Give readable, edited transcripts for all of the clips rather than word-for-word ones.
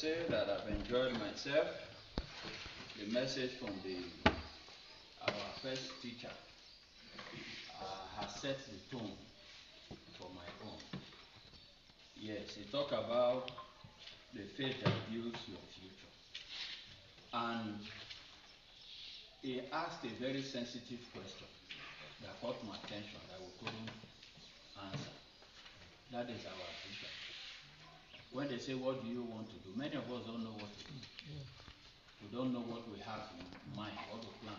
say that I've enjoyed myself. The message from our first teacher has set the tone for my own. Yes, he talked about the faith that builds your future. And he asked a very sensitive question that caught my attention that we couldn't answer. That is our vision. When they say, what do you want to do? Many of us don't know what to do. We don't know what we have in mind, what we plan.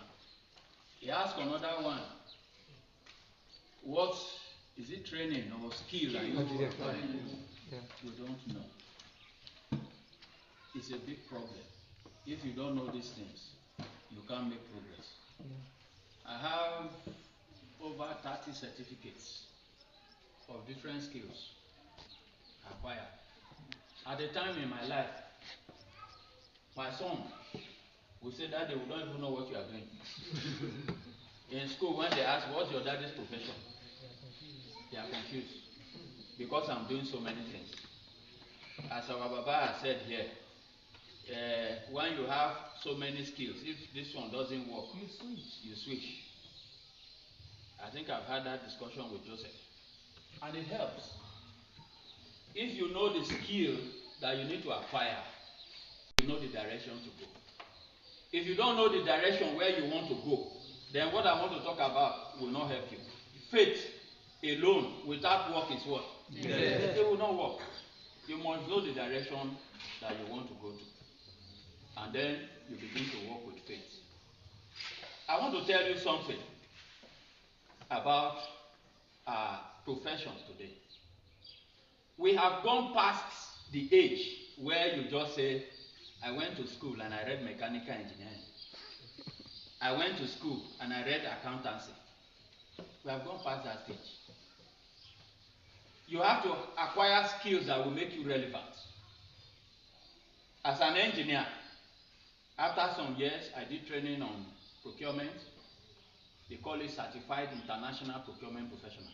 He asked another one, what is it, training or skill that you acquiring? We don't know. It's a big problem. If you don't know these things, you can't make progress. I have over 30 certificates of different skills acquired. At the time in my life, my son would say, Daddy, we don't even know what you are doing. In school, when they ask, what's your daddy's profession? They are confused because I'm doing so many things. As our Baba has said here, when you have so many skills, if this one doesn't work, you switch. I think I've had that discussion with Joseph. And it helps. If you know the skill that you need to acquire, you know the direction to go. If you don't know the direction where you want to go, then what I want to talk about will not help you. Faith alone without work is what? Yes. It will not work. You must know the direction that you want to go to. And then you begin to work with faith. I want to tell you something about professions today. We have gone past the age where you just say, I went to school and I read mechanical engineering. I went to school and I read accountancy. We have gone past that stage. You have to acquire skills that will make you relevant. As an engineer, after some years, I did training on procurement. They call it Certified International Procurement Professional.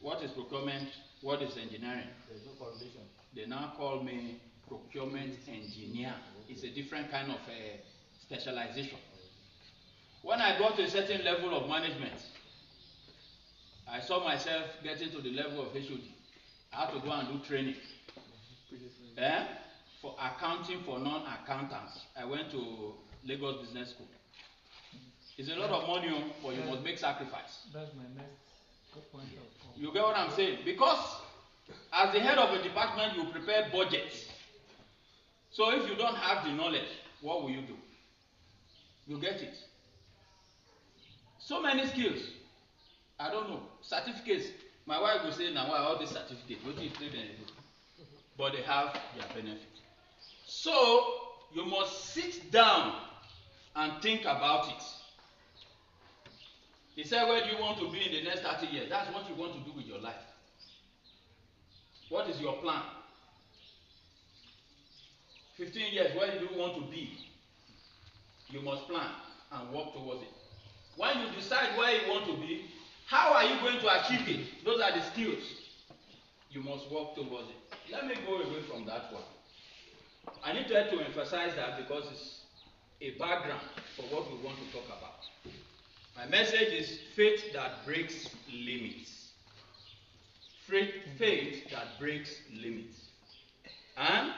What is procurement? What is engineering? There's no correlation. They now call me procurement engineer. It's a different kind of specialization. When I got to a certain level of management, I saw myself getting to the level of HOD. I had to go and do training. For accounting for non-accountants. I went to Lagos Business School. It's a lot of money, but you must make sacrifice. That's my next good point. You get what I'm saying? Because as the head of a department, you prepare budgets. So if you don't have the knowledge, what will you do? You get it. So many skills. I don't know. Certificates. My wife will say, now why all these certificates? What do you trade them? But they have their benefit. So you must sit down and think about it. He said, where do you want to be in the next 30 years? That's what you want to do with your life. What is your plan? 15 years, where do you want to be? You must plan and work towards it. When you decide where you want to be, how are you going to achieve it? Those are the skills. You must work towards it. Let me go away from that one. I need to emphasize that because it's a background for what we want to talk about. My message is faith that breaks limits. Faith that breaks limits. And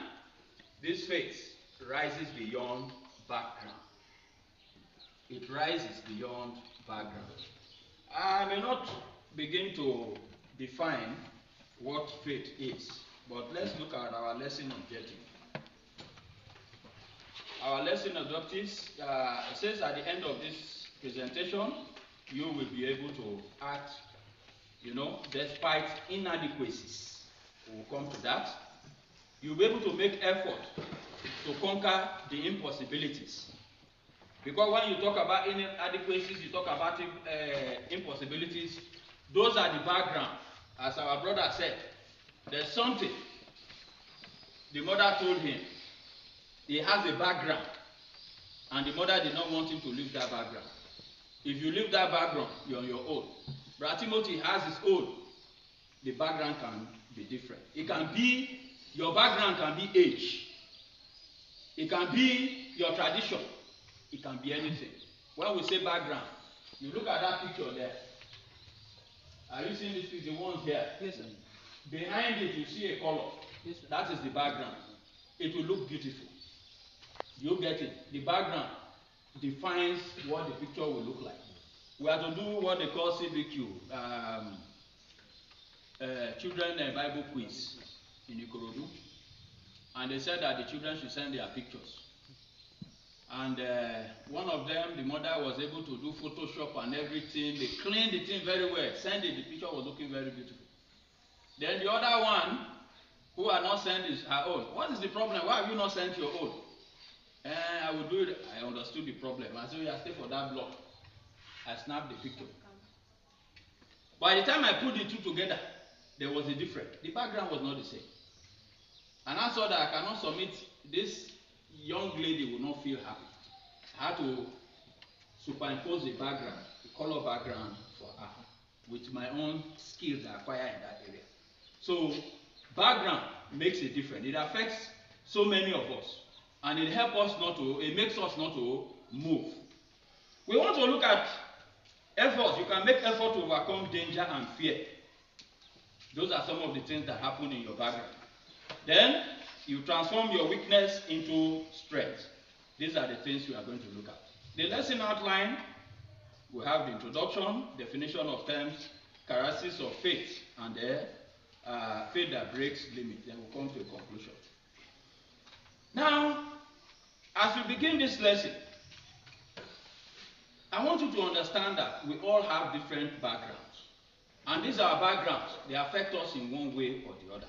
this faith rises beyond background. It rises beyond background. I may not begin to define what faith is, but let's look at our lesson objective. Our lesson objectives says at the end of this presentation, you will be able to act, despite inadequacies. We'll come to that. You'll be able to make effort to conquer the impossibilities. Because when you talk about inadequacies, you talk about impossibilities, those are the background. As our brother said, there's something the mother told him. He has a background, and the mother did not want him to leave that background. If you leave that background, you're on your own. Brother Timothy has his own. The background can be different. It can be, your background can be age. It can be your tradition. It can be anything. When we say background, you look at that picture there. Are you seeing this picture? The ones here? Yes, sir. Behind it, you see a color. Yes, sir. That is the background. It will look beautiful. You get it? The background defines what the picture will look like. We are to do what they call CBQ, Children Bible Quiz in Ikorodu. And they said that the children should send their pictures. And one of them, the mother was able to do Photoshop and everything. They cleaned the thing very well. Sent it, the picture was looking very beautiful. Then the other one, who had not sent her own. What is the problem? Why have you not sent your own? I will do it. I understood the problem. I said, I stay for that block. I snapped the picture. By the time I put the two together, there was a difference. The background was not the same. And I saw that I cannot submit. This young lady will not feel happy. I had to superimpose the background, the color background for her, with my own skills I acquire in that area. So background makes a difference. It affects so many of us, and it helps us not to. It makes us not to move. We want to look at efforts. You can make effort to overcome danger and fear. Those are some of the things that happen in your background. Then you transform your weakness into strength. These are the things we are going to look at. The lesson outline, we have the introduction, definition of terms, characteristics of faith, and the faith that breaks limits. Then we'll come to a conclusion. Now, as we begin this lesson, I want you to understand that we all have different backgrounds. And these are backgrounds. They affect us in one way or the other.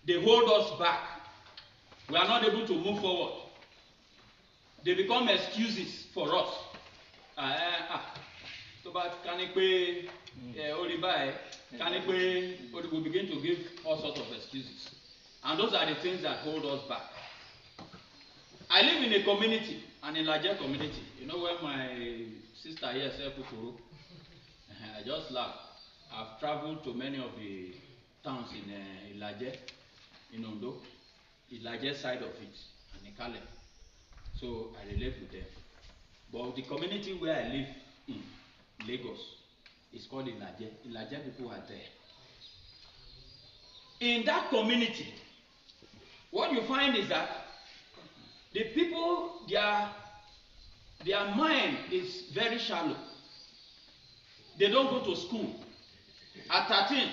They hold us back. We are not able to move forward. They become excuses for us. We begin to give all sorts of excuses. And those are the things that hold us back. I live in a community, an Ilaje community. You know, when my sister here said Kukuru, I just laugh. I've traveled to many of the towns in Ilaje, in Ondo, Ilaje side of it, and Ikale. So I relate with them. But the community where I live in, Lagos, is called Ilaje. Ilaje people are there. In that community, what you find is that the people, their mind is very shallow. They don't go to school. At 13,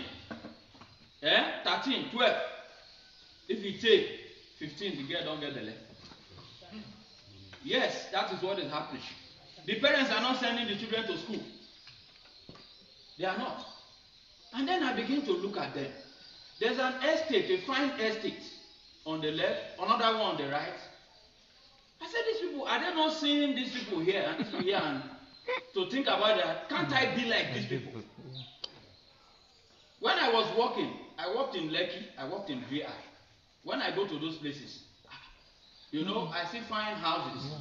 12, if you take 15, the girl don't get the letter. Yes, that is what is happening. The parents are not sending the children to school. They are not. And then I begin to look at them. There's an estate, a fine estate on the left, another one on the right. I said, these people, are they not seeing these people here and these people here, and to think about that? Can't I be like these people? When I was walking, I walked in Lekki, I walked in VI. When I go to those places, you know, I see fine houses.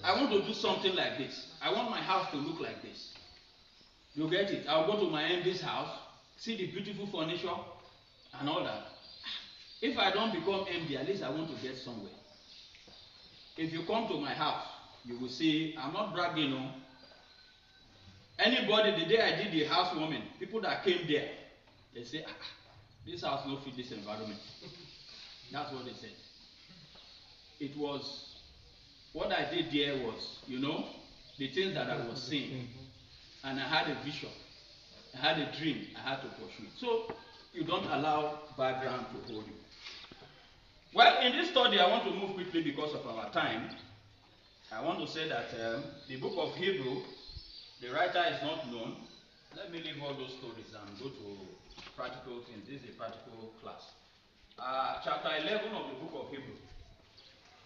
I want to do something like this. I want my house to look like this. You get it? I'll go to my MD's house, see the beautiful furniture and all that. If I don't become MD, at least I want to get somewhere. If you come to my house, you will see, I'm not bragging on. Anybody, the day I did the housewarming, people that came there, they say, this house no fit this environment. That's what they said. It was, what I did there was, you know, the things that I was seeing. And I had a vision. I had a dream. I had to pursue it. So, you don't allow background to hold you. Well, in this study, I want to move quickly because of our time. I want to say that the book of Hebrew, the writer is not known. Let me leave all those stories and go to practical things. This is a practical class. Chapter 11 of the book of Hebrew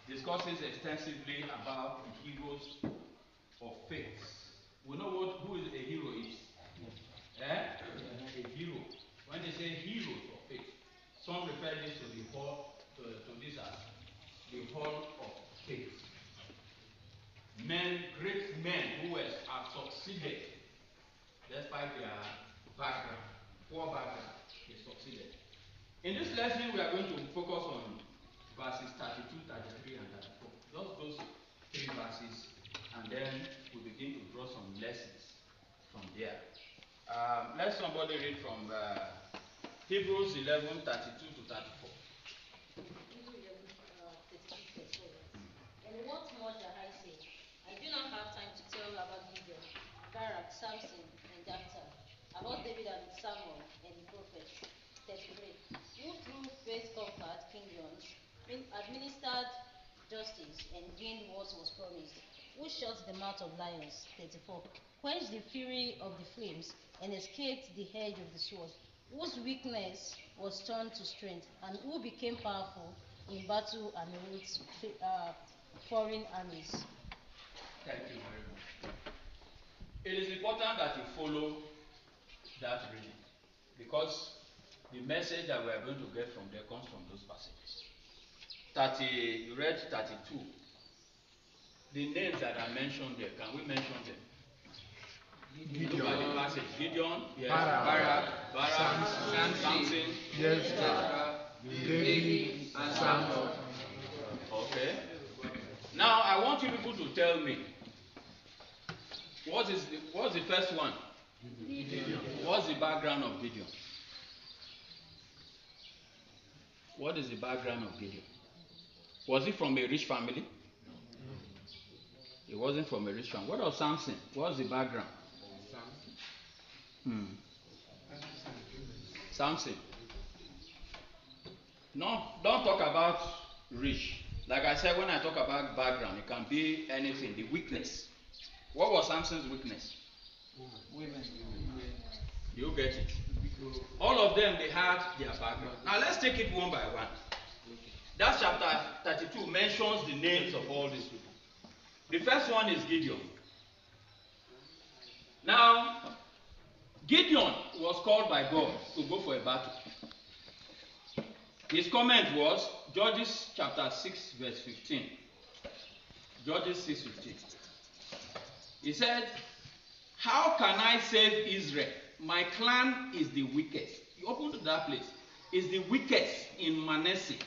discusses extensively about the heroes of faith. We know who is a hero is. A hero. When they say heroes of faith, some refer this to the hall, to this as the hall of faith. Men, great men who have succeeded despite their background, poor background, they succeeded. In this lesson, we are going to focus on verses 32, 33, and 34. Just those three verses, and then we begin to draw some lessons from there. Let somebody read from Hebrews 11, 32 to 34. And what more shall I say? I do not have time to tell about Gideon, Barak, Samson, and Jephthah, about David and Samuel and the prophets. 33. Who through faith conquered kingdoms, administered justice, and gained what was promised. Who shut the mouth of lions. 34. Quenched the fury of the flames, and escaped the edge of the sword. Whose weakness was turned to strength, and who became powerful in battle and ruled foreign armies. Thank you very much. It is important that you follow that reading, because the message that we are going to get from there comes from those passages. You read 32. The names that are mentioned there, can we mention them? Gideon. Look at the passage. Gideon, yes. Barak, Samson, Jephthah, David, and Samuel. Okay. Now I want you people to tell me, what's the first one? Gideon. What's the background of Gideon? What is the background of Gideon? Was he from a rich family? He wasn't from a rich family. What of Samson? What's the background? Samson. No, don't talk about rich. Like I said, when I talk about background, it can be anything. The weakness. What was Samson's weakness? Women. You get it. All of them, they had their background. Now let's take it one by one. That chapter 32 mentions the names of all these people. The first one is Gideon. Now, Gideon was called by God to go for a battle. His comment was Judges chapter 6 verse 15. Judges 6:15. He said, "How can I save Israel? My clan is the weakest." You open to that place. Is the weakest in Manasseh,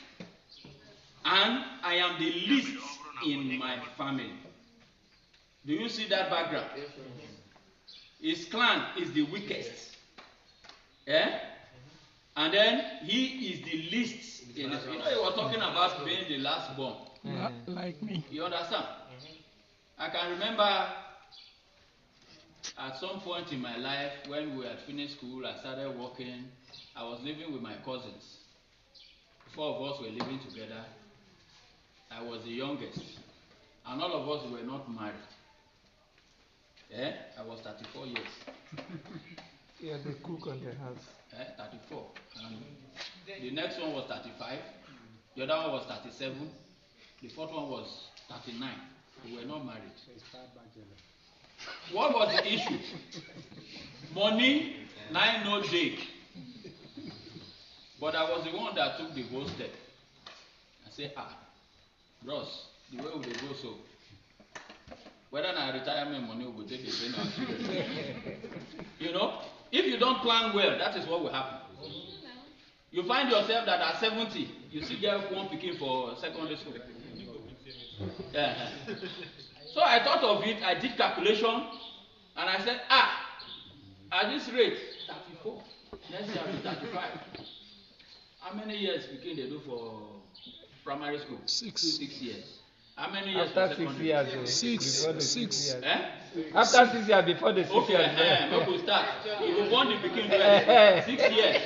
and I am the least in my family. Do you see that background? His clan is the weakest. Yeah? And then he is the least in his. You know, he was talking about being the last born. Like me. You understand? I can remember at some point in my life when we had finished school, I started working. I was living with my cousins. 4 of us were living together. I was the youngest. And all of us were not married. I was 34 years. Yeah, the cook on the house. 34. The next one was 35. The other one was 37. The fourth one was 39. We were not married. What was the issue? Money, 9 no day. But I was the one that took the whole step. I said, bros, the way we go so. Whether na retirement money will take the pain out. You know, if you don't plan well, that is what will happen. You find yourself that at 70, you still get one picking for secondary school. So I thought of it, I did calculation, and I said, at this rate, 34, next year will be 35. How many years picking they do for primary school? 6 years. How many years after for 6 years? 6. After 6 years, before the 6 years. Okay, we will start. You will want the picking 6 years.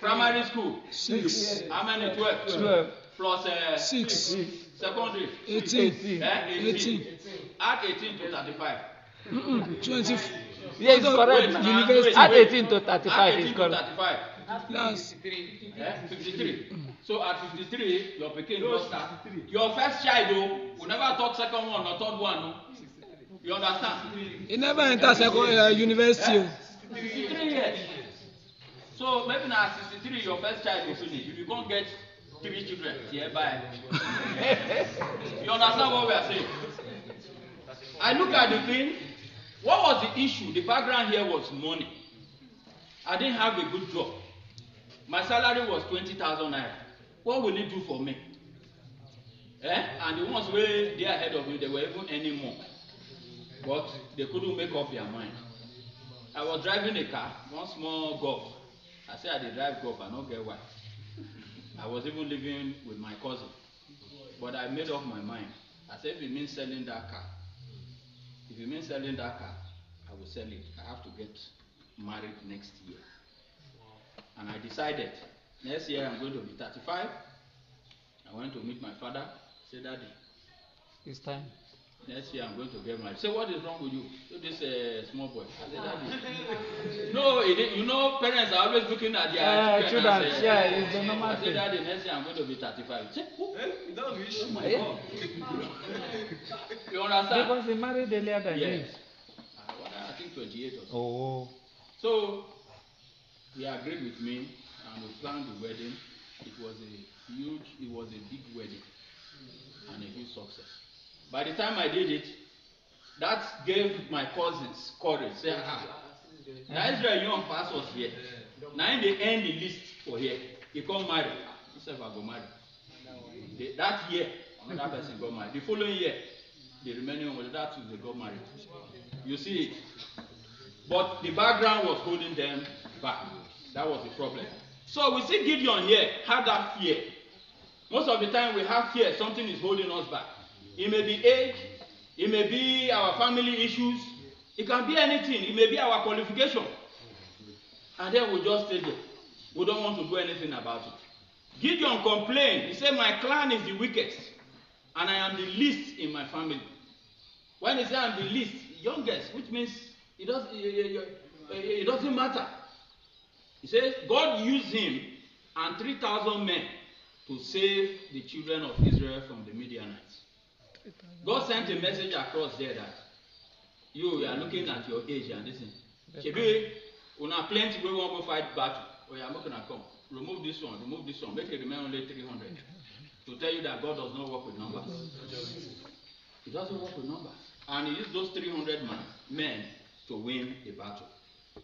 Primary school. 6. How many? 12. Plus 6. Secondary. 18. 18. Add 18 to 35. 20. Yes, correct. University. Add 18 to 35 is correct. 35. That's 53. So at 53, your picking will start. Your first child, will never talk second one or third one. You understand? He never entered university. 63 years. So maybe now at 63, your first child will finish. If you can't get 3 children, bye. You understand what we are saying? I look at the thing. What was the issue? The background here was money. I didn't have a good job. My salary was 20,000 naira. What will it do for me? And the ones where they are ahead of me, they were even earning more. But they couldn't make up their mind. I was driving a car, one small Golf. I said I did drive Golf, I don't get why. I was even living with my cousin. But I made up my mind. I said, if it means selling that car, I will sell it. I have to get married next year. And I decided, next year I'm going to be 35. I went to meet my father. I said, Daddy, It's time. next year I'm going to get married. Say, what is wrong with you? This small boy. I said, Daddy. No, you know, parents are always looking at their children. It's the normal I thing. said, Daddy, next year I'm going to be 35. Say, You don't wish. oh my God. You understand? Because he married earlier than you. Yes. I think 28 or so. Oh. So, he agreed with me and we planned the wedding. It was a big wedding and a huge success. By the time I did it, that gave my cousins courage. Say, now Israel young pastors here. Now they end the list for here. He come marry. He said, I go marry. That year, another person got married. The following year, the remaining one, that they got married. You see it. But the background was holding them back. That was the problem. So we see Gideon here had that fear. Most of the time we have fear, something is holding us back. It may be age, it may be our family issues, it can be anything, it may be our qualification. And then we just stay there. We don't want to do anything about it. Gideon complained. He said, my clan is the weakest, and I am the least in my family. When he said I'm the least, youngest, which means it doesn't matter. He says God used him and 3,000 men to save the children of Israel from the Midianites. God sent a message across there that you are looking at your age and listen. Shebi, una plenty we want to fight battle. Oh, you are not gonna come. Remove this one, make it remain only 300. To tell you that God does not work with numbers. He doesn't work with numbers. And he used those 300 men to win the battle.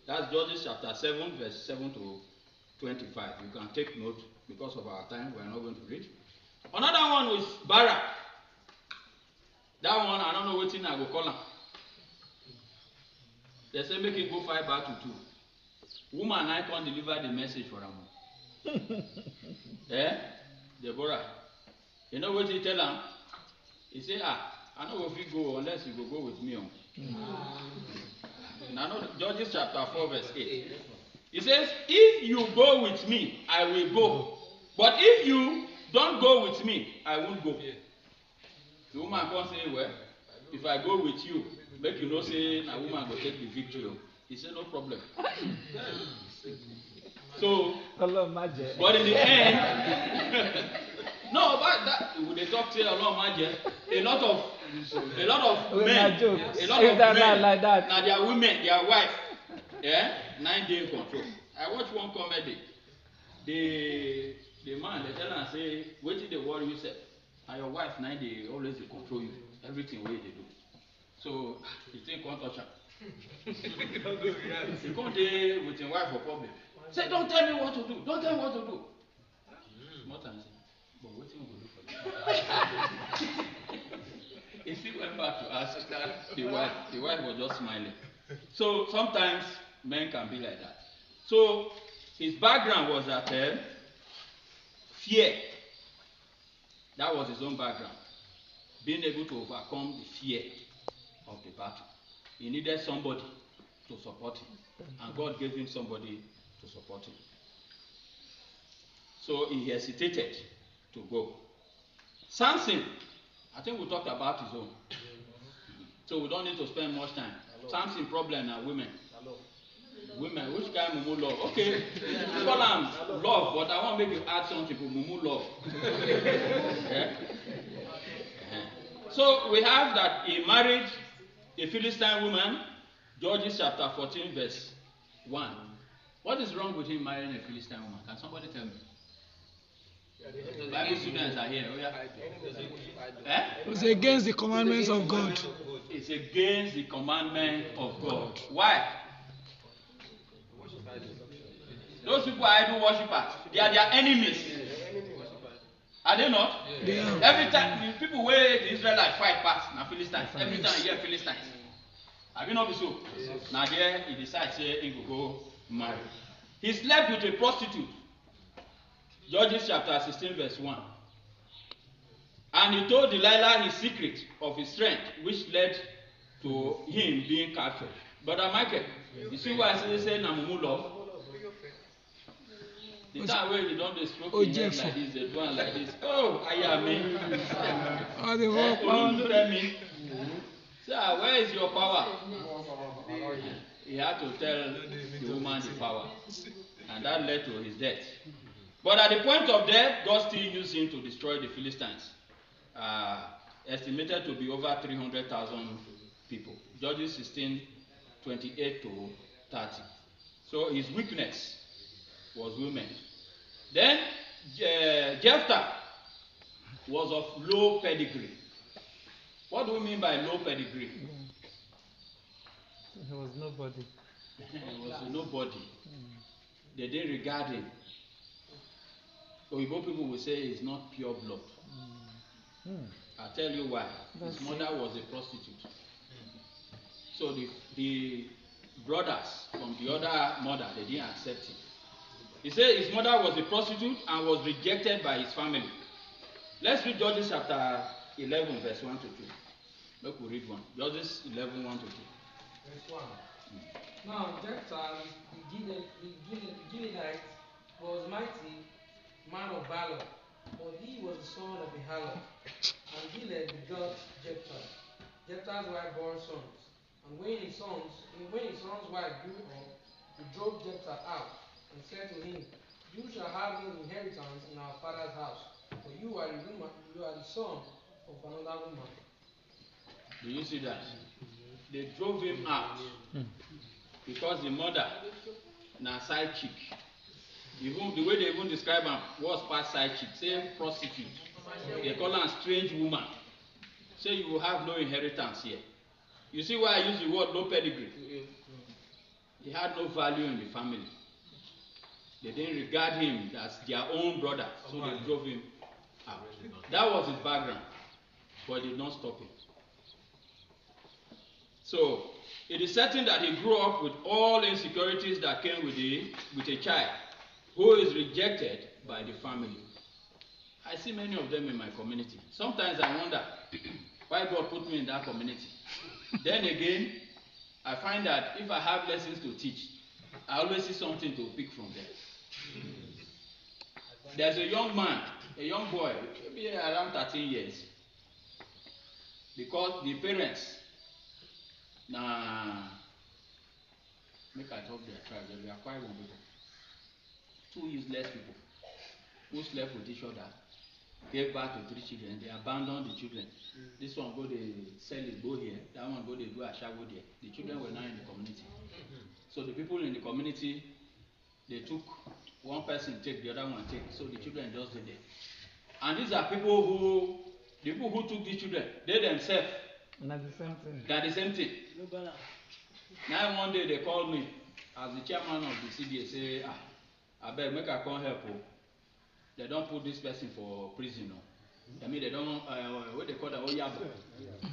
That's Judges chapter 7, verse 7 to 25. You can take note because of our time. We are not going to read. Another one was Barak. That one, I don't know what thing I will call him. They say make him go fight battle too. Woman I can't deliver the message for him. Deborah. You know what he tell him? He say, I know if you go unless you go with me. Now, Judges chapter 4, verse 8. He says, if you go with me, I will go. But if you don't go with me, I won't go. The woman can't say, well, if I go with you, make you know say, a woman will take the victory. He said, no problem. So, but in the end, no, but that, they talk to a lot of men, like that. Now their women, their wife, 9-day control. I watch one comedy. The man, they tell her say, wait till they worry yourself. And your wife 9 days always they control you. Everything way they do. So you think can't touch her. You can't deal with your wife for problem. Say, don't tell me what to do. Don't tell me what to do. Small time say, but what thing will do for you? If he went back to ask the wife was just smiling. So sometimes men can be like that. So his background was that fear. That was his own background. Being able to overcome the fear of the battle. He needed somebody to support him. And God gave him somebody to support him. So he hesitated to go. Samson, I think we talked about his own. So we don't need to spend much time. Samson problem are women. Women, which kind of mumu love? Okay, call them love, but I want to make you add something to mumu love. So we have that he married a Philistine woman, Judges chapter 14, verse 1. What is wrong with him marrying a Philistine woman? Can somebody tell me? The Bible students are here. It's against the commandments of God. It's against the commandment of God. Why? Those people are idol worshippers. They are their enemies. Are they not? Yeah. Every time the people where the Israelites fight past na Philistines. Every time you hear Philistines. Have you not been so? Yes. Now there he decides say he go marry. He slept with a prostitute. Judges chapter 16 verse 1. And he told Delilah his secret of his strength, which led to him being captured. Brother Michael, you see why I say Namumu love? The time where you don't stroke your head like this, they do like this. Oh, I am me. Oh, the whole power. Tell me. Sir, where is your power? He had to tell the woman the power. And that led to his death. But at the point of death, God still used him to destroy the Philistines. Estimated to be over 300,000 people. Judges 16, 28 to 30. So his weakness was women. Then Jephthah was of low pedigree. What do we mean by low pedigree? He was nobody. He was nobody. They didn't regard him. Oyibo people will say he's not pure blood. I'll tell you why. His mother was a prostitute. So the brothers from the other mother, they didn't accept him. He said his mother was a prostitute and was rejected by his family. Let's read Judges chapter 11 verse 1 to 2. Look, we read one. Judges 11, 1 to 2. Verse 1. Now Jephthah the Gileadite was mighty man of valor, but he was the son of a harlot. And Gilead begot Jephthah. Jephthah's wife bore sons. And when his son's wife grew up, he drove Jephthah out and said to him, "You shall have no inheritance in our father's house, for you are the son of another woman." Do you see that? They drove him out because the mother, na side chick. Even the way they even describe her was past side chick, say prostitute. They call her a strange woman. Say you will have no inheritance here. You see why I use the word low pedigree? He had no value in the family. They didn't regard him as their own brother, so they drove him out. That was his background, but it did not stop him. So it is certain that he grew up with all insecurities that came with a child who is rejected by the family. I see many of them in my community. Sometimes I wonder why God put me in that community. Then again, I find that if I have lessons to teach, I always see something to pick from them. There's a young man, a young boy, maybe around 13 years, because the parents, make I talk their tribe, they are quite one people. Two useless people who slept with each other, gave birth to 3 children, they abandoned the children. This one go they sell it, go here, that one go they do a shower there. The children were now in the community. So the people in the community, they took one person take, the other one take. So the children just did it. And these are people who took these children, they themselves. Not the same thing. They are the same thing. Now one day they called me as the chairman of the CDA, say, I beg, make I come help. They don't put this person for prison. I mean, they don't, what they call the Oyabo.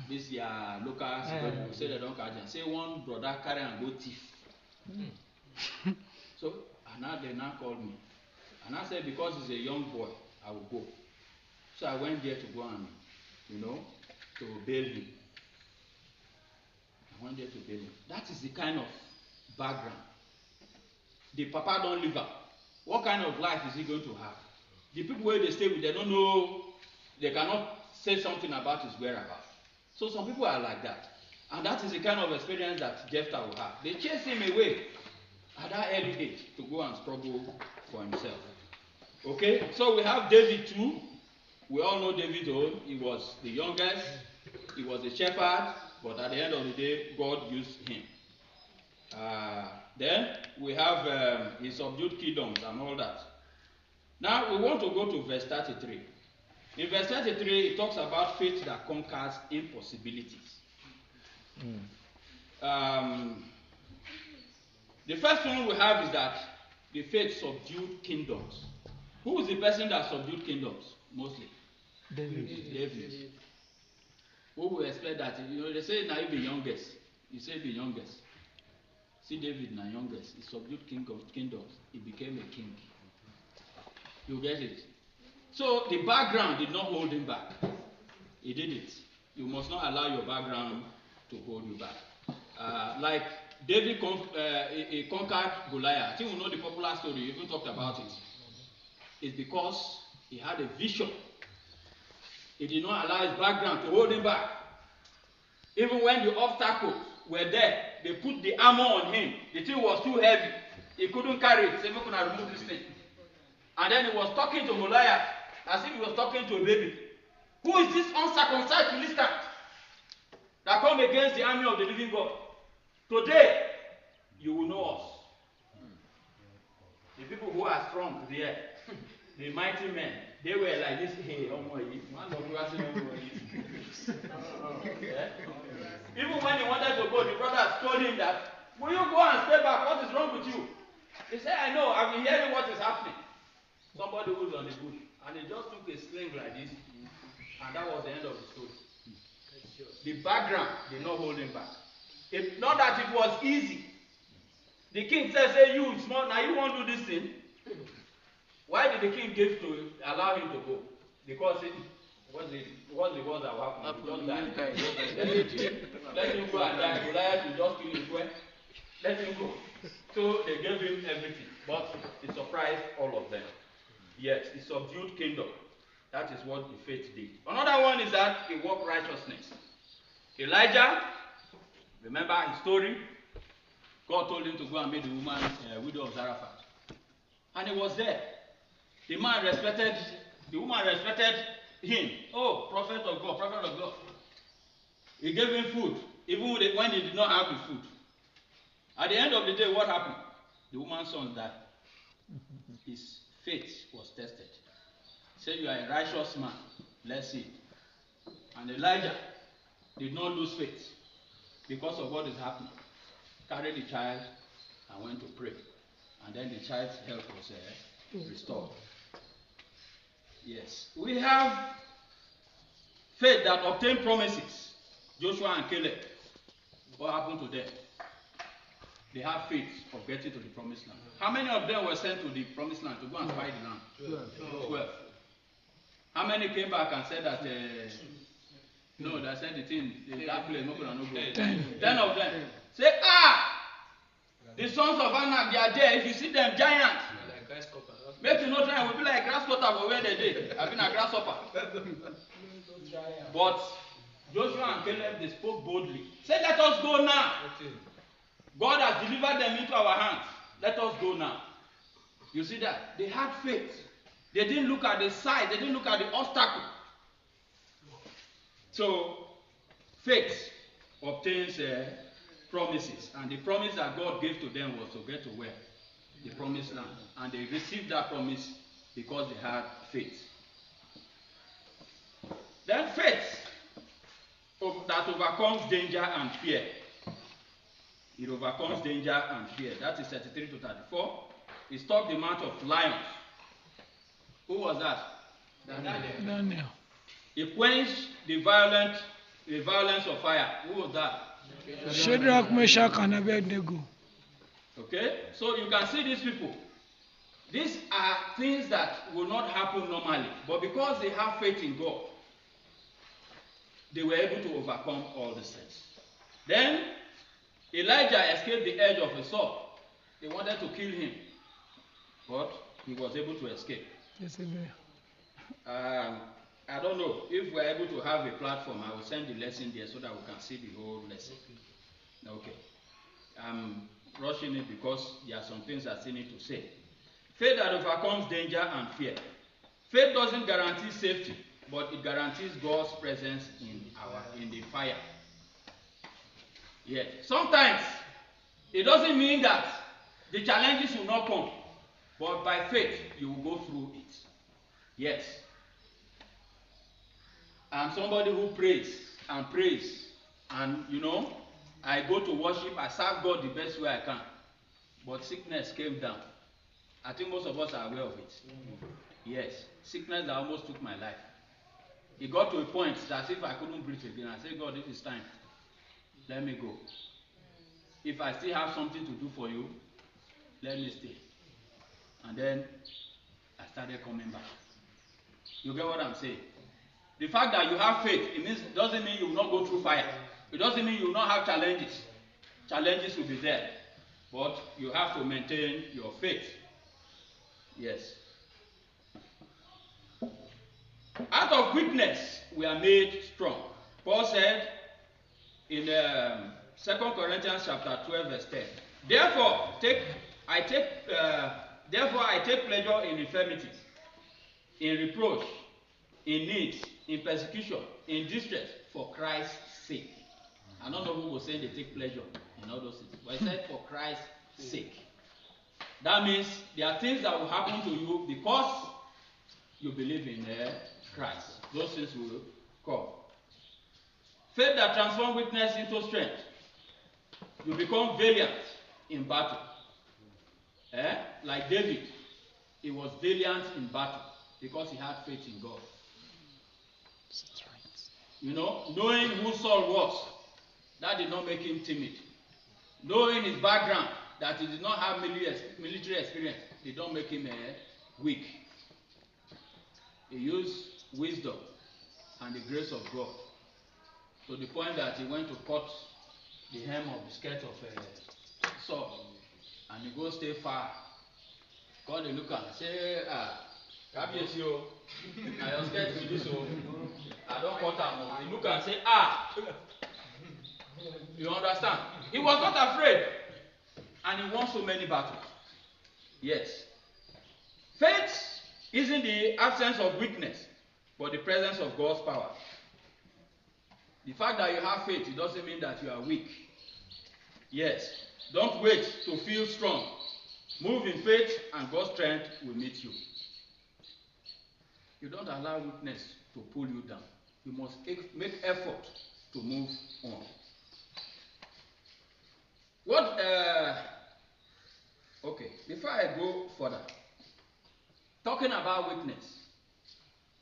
This year, local security, say they don't catch them. Say one brother carry and go thief. So, and now they now called me. And I said, because he's a young boy, I will go. So I went there to go and, to bail him. I went there to bail him. That is the kind of background. The papa don't live up. What kind of life is he going to have? The people where they stay with, they don't know, they cannot say something about his whereabouts. So some people are like that. And that is the kind of experience that Jephthah will have. They chase him away at that early age to go and struggle for himself. Okay, so we have David too. We all know David, he was the youngest, he was a shepherd, but at the end of the day, God used him. Then we have he subdued kingdoms and all that. Now we want to go to verse 33. In verse 33, it talks about faith that conquers impossibilities. The first one we have is that the faith subdued kingdoms. Who is the person that subdued kingdoms mostly? David. David. Who will expect that? They say now you be youngest. You say the youngest. See David now youngest. He subdued kingdoms. He became a king. You get it? So the background did not hold him back. He did it. You must not allow your background to hold you back. Like David he conquered Goliath. I think we know the popular story. You even talked about it. It's because he had a vision. He did not allow his background to hold him back. Even when the obstacles were there, they put the armor on him. The thing was too heavy. He couldn't carry it. He said, "We're going to remove this thing." And then he was talking to Goliath as if he was talking to a baby. Who is this uncircumcised Philistine that come against the army of the living God? Today, you will know us. The people who are strong there, the mighty men, they were like this. Hey, yeah? Even when he wanted to go, the brothers told him that, "Will you go and stay back? What is wrong with you?" He said, "I know, I've been hearing what is happening." Somebody who was on the bush, and he just took a sling like this, and that was the end of the story. The background did not hold him back. Not that it was easy. The king said, "Say you small, now you won't do this thing." Why did the king give to allow him to go? Because what's the word that will happen? Just die. Let him go and die. Goliath will just kill him. Let him go. So they gave him everything, but it surprised all of them. Yes, he subdued kingdom. That is what the faith did. Another one is that he worked righteousness. Elijah, remember his story? God told him to go and meet the woman, widow of Zarephath. And he was there. The woman respected him. Oh, prophet of God, prophet of God. He gave him food, even when he did not have the food. At the end of the day, what happened? The woman's son died. His faith was tested. He said, "You are a righteous man. Let's see." And Elijah did not lose faith because of what is happening. Carried the child and went to pray. And then the child's health was restored. Yes. We have faith that obtained promises. Joshua and Caleb. What happened to them? They have faith of getting to the promised land. How many of them were sent to the promised land to go and spy the land? 12. How many came back and said that no, they said the thing, that place, no go. 10 of them. Say, the sons of Anak, they are there. If you see them, giants. Make you no try, will be like grasshopper for where they did. I've been a grasshopper. But Joshua and Caleb, they spoke boldly. Say, "Let us go now. God has delivered them into our hands. Let us go now." You see that? They had faith. They didn't look at the size. They didn't look at the obstacle. So, faith obtains promises. And the promise that God gave to them was to get to where? The promised land. And they received that promise because they had faith. Then faith that overcomes danger and fear. It overcomes danger and fear. That is 33 to 34. He stopped the mouth of lions. Who was that? Daniel. He quenched the violence of fire. Who was that? Shadrach, Meshach, and Abednego. Okay? So you can see these people. These are things that will not happen normally. But because they have faith in God, they were able to overcome all these things. Then Elijah escaped the edge of a sword. They wanted to kill him, but he was able to escape. Yes, I don't know if we're able to have a platform. I will send the lesson there so that we can see the whole lesson. Okay. I'm rushing it because there are some things I still need to say. Faith that overcomes danger and fear. Faith doesn't guarantee safety, but it guarantees God's presence in the fire. Yeah. Sometimes it doesn't mean that the challenges will not come, but by faith you will go through it. Yes. I'm somebody who prays, and I go to worship, I serve God the best way I can. But sickness came down. I think most of us are aware of it. Yes, sickness that almost took my life. It got to a point that if I couldn't breathe again, I said, God, if it's time, let me go. If I still have something to do for you, let me stay. And then I started coming back. You get what I'm saying? The fact that you have faith, it doesn't mean you will not go through fire. It doesn't mean you will not have challenges. Challenges will be there. But you have to maintain your faith. Yes. Out of weakness, we are made strong. Paul said in 2 Corinthians chapter 12, verse 10, Therefore, I take pleasure in infirmities, in reproach, in needs, in persecution, in distress, for Christ's sake. I don't know who was saying they take pleasure in all those things, but I said for Christ's sake. That means there are things that will happen to you because you believe in Christ. Those things will come. Faith that transforms weakness into strength. You become valiant in battle. Like David, he was valiant in battle because he had faith in God. You know, knowing who Saul was, that did not make him timid. Knowing his background, that he did not have military experience, did not make him weak. He used wisdom and the grace of God to the point that he went to cut the hem of the skirt of Saul, and he goes stay far. God will look and say, Kabiyesi o, na your skirt be this o, I don't cut am o. He look and say, you understand? He was not afraid, and he won so many battles. Yes. Faith isn't the absence of weakness, but the presence of God's power. The fact that you have faith, it doesn't mean that you are weak. Yes. Don't wait to feel strong. Move in faith, and God's strength will meet you. You don't allow weakness to pull you down. You must make effort to move on. Okay, before I go further, talking about weakness,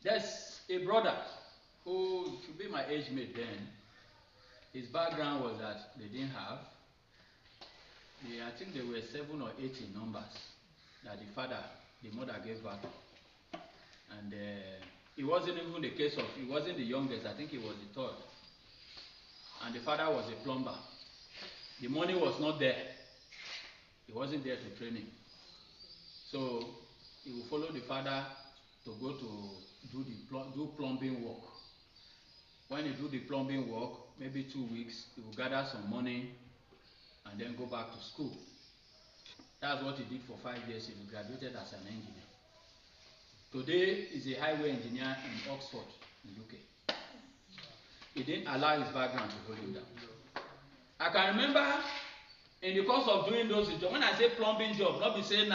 there's a brother who should be my age mate then. His background was that they didn't have. I think there were 7 or 8 in numbers that the mother gave birth to. And it wasn't even the case of, he wasn't the youngest, I think he was the third. And the father was a plumber. The money was not there. He wasn't there to train him. So he would follow the father to go to do plumbing work. When he do the plumbing work, maybe 2 weeks, he will gather some money and then go back to school. That's what he did for 5 years. He graduated as an engineer. Today, he's a highway engineer in Oxford, in UK. He didn't allow his background to hold him down. I can remember in the course of doing those jobs, when I say plumbing job, not be saying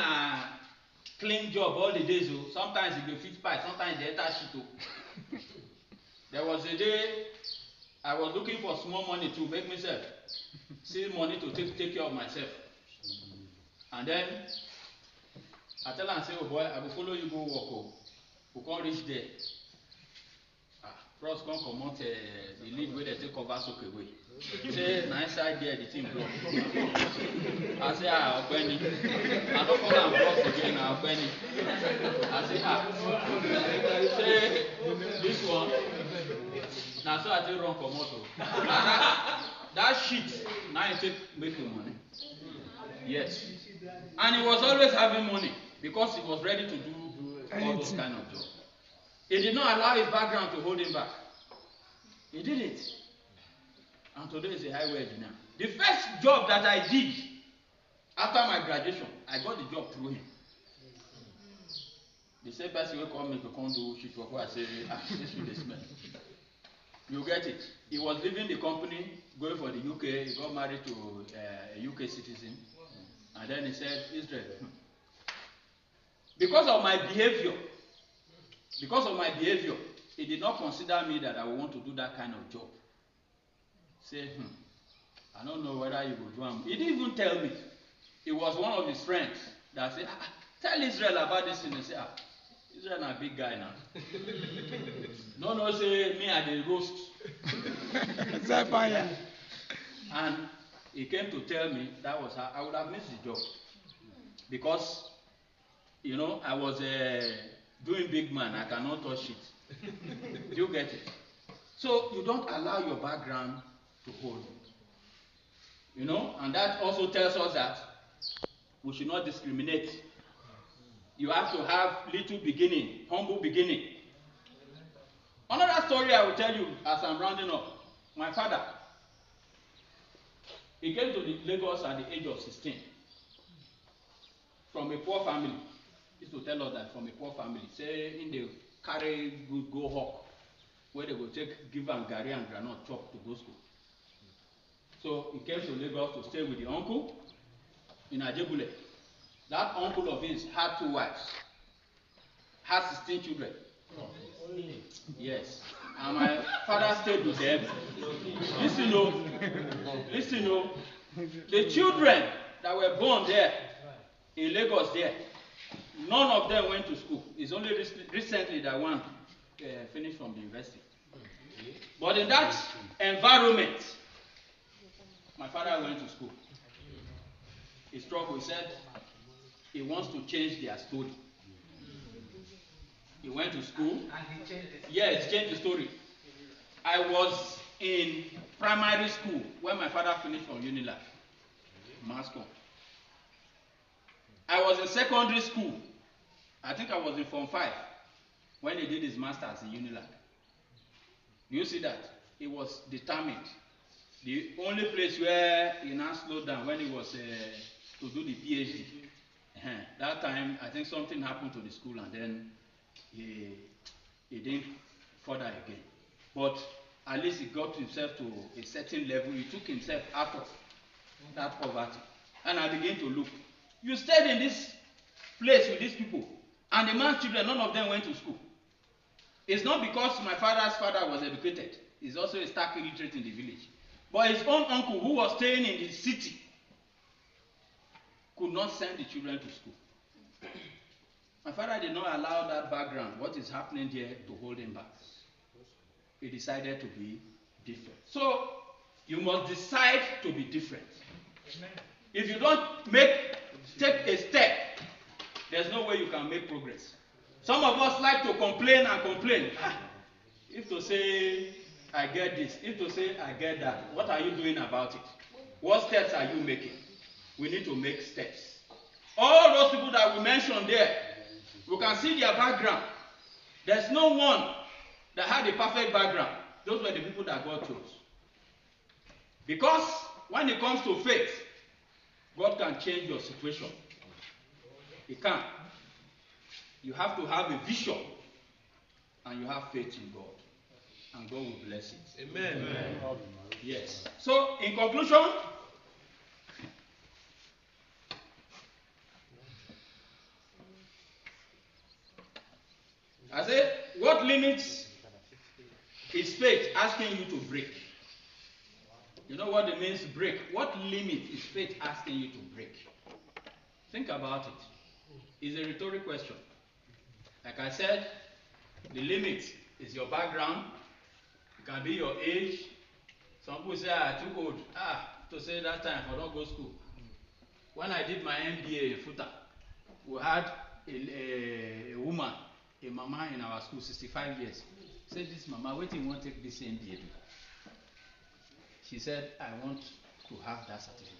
clean job all the days. Sometimes it will fit pipe, sometimes the enter shit. There was a day I was looking for small money to make myself see money to take care of myself. And then I tell him, say, oh boy, I will follow you go work. We can't reach there. Bros can't come out the lead where they take cover soak away. Say, nice side there, the team block. I say, Penny. I don't call them bros again, Penny. I say, say, this one. Now, so I take wrong komoto. That shit, now you take making money. Yes. And he was always having money because he was ready to do all those kind of jobs. He did not allow his background to hold him back. He did it. And today he's a highway engineer. The first job that I did after my graduation, I got the job through him. The same person will come me to come do shit work where I say, this will smell. You get it. He was leaving the company, going for the UK. He got married to a UK citizen. And then he said, Israel, because of my behavior, he did not consider me that I would want to do that kind of job. Say, I don't know whether you will do it. He didn't even tell me. It was one of his friends that said, tell Israel about this thing. He said, Children are big guy now. No, say me I dey roast. Fire. And he came to tell me that was how I would have missed the job. Because, I was doing big man, I cannot touch it. Do you get it? So you don't allow your background to hold you. And that also tells us that we should not discriminate. You have to have little beginning, humble beginning. Another story I will tell you as I'm rounding up. My father, he came to Lagos at the age of 16 from a poor family. He used to tell us that from a poor family. Say in the carry good go hawk, where they will give am garri and groundnut chop to go school. So he came to Lagos to stay with the uncle in Ajebule. That uncle of his had 2 wives, had 16 children. Yes. And my father stayed with them. Listen, the children that were born there in Lagos there, none of them went to school. It's only recently that one finished from the university. But in that environment, my father went to school. He struggled. He said he wants to change their story. He went to school. And he changed it. Yes, changed the story. I was in primary school when my father finished from Unilag, Mascom. I was in secondary school. I think I was in Form 5 when he did his masters in Unilag. You see that? He was determined. The only place where he now slowed down when he was to do the PhD. That time, I think something happened to the school and then he didn't further again. But at least he got himself to a certain level. He took himself out of that poverty. And I began to look. You stayed in this place with these people, and the man's children, none of them went to school. It's not because my father's father was educated. He's also a stark illiterate in the village. But his own uncle, who was staying in the city, could not send the children to school. My father did not allow that background, what is happening there, to hold him back. He decided to be different. So, you must decide to be different. Amen. If you don't take a step, there's no way you can make progress. Some of us like to complain and complain. If to say, I get this, if to say, I get that, what are you doing about it? What steps are you making? We need to make steps. All those people that we mentioned there, we can see their background. There's no one that had a perfect background. Those were the people that God chose. Because when it comes to faith, God can change your situation. He can. You have to have a vision and you have faith in God. And God will bless it. Amen. Amen. Yes. So, in conclusion, I say, what limits is faith asking you to break? You know what it means, break? What limit is faith asking you to break? Think about it. It's a rhetorical question. Like I said, the limit is your background. It can be your age. Some people say, I too old. To say that time I don't go to school. When I did my MBA in FUTA, we had a woman, a mama in our school, 65 years. Said, this mama, wait till you want to take this MBA. She said, I want to have that certificate.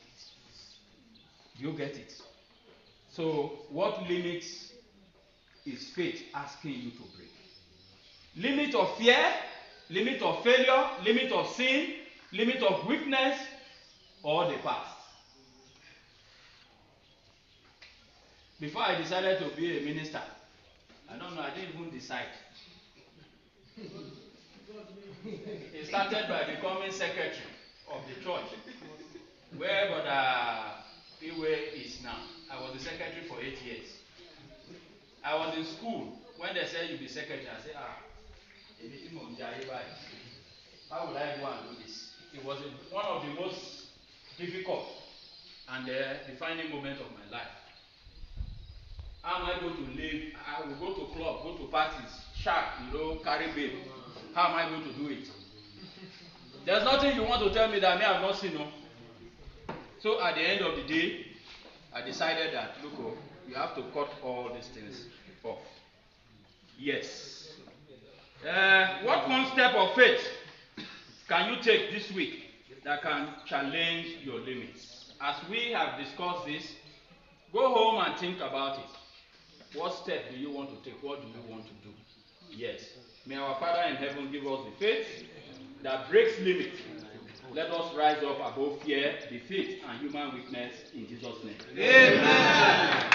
You get it? So, what limits is faith asking you to break? Limit of fear, limit of failure, limit of sin, limit of weakness, or the past. Before I decided to be a minister, I don't know, I didn't even decide. It started by becoming secretary of the church, where Brother Iwe is now. I was the secretary for 8 years. I was in school when they said you be secretary. I said, how would I go and do this? It was one of the most difficult and defining moments of my life. How am I going to live? I will go to club, go to parties, shark, carry babe. How am I going to do it? There's nothing you want to tell me that I have not seen. No? So at the end of the day, I decided that, look, you have to cut all these things off. Yes. What one step of faith can you take this week that can challenge your limits? As we have discussed this, go home and think about it. What step do you want to take? What do you want to do? Yes. May our Father in heaven give us the faith that breaks limits. Let us rise up above fear, defeat, and human weakness in Jesus' name. Amen.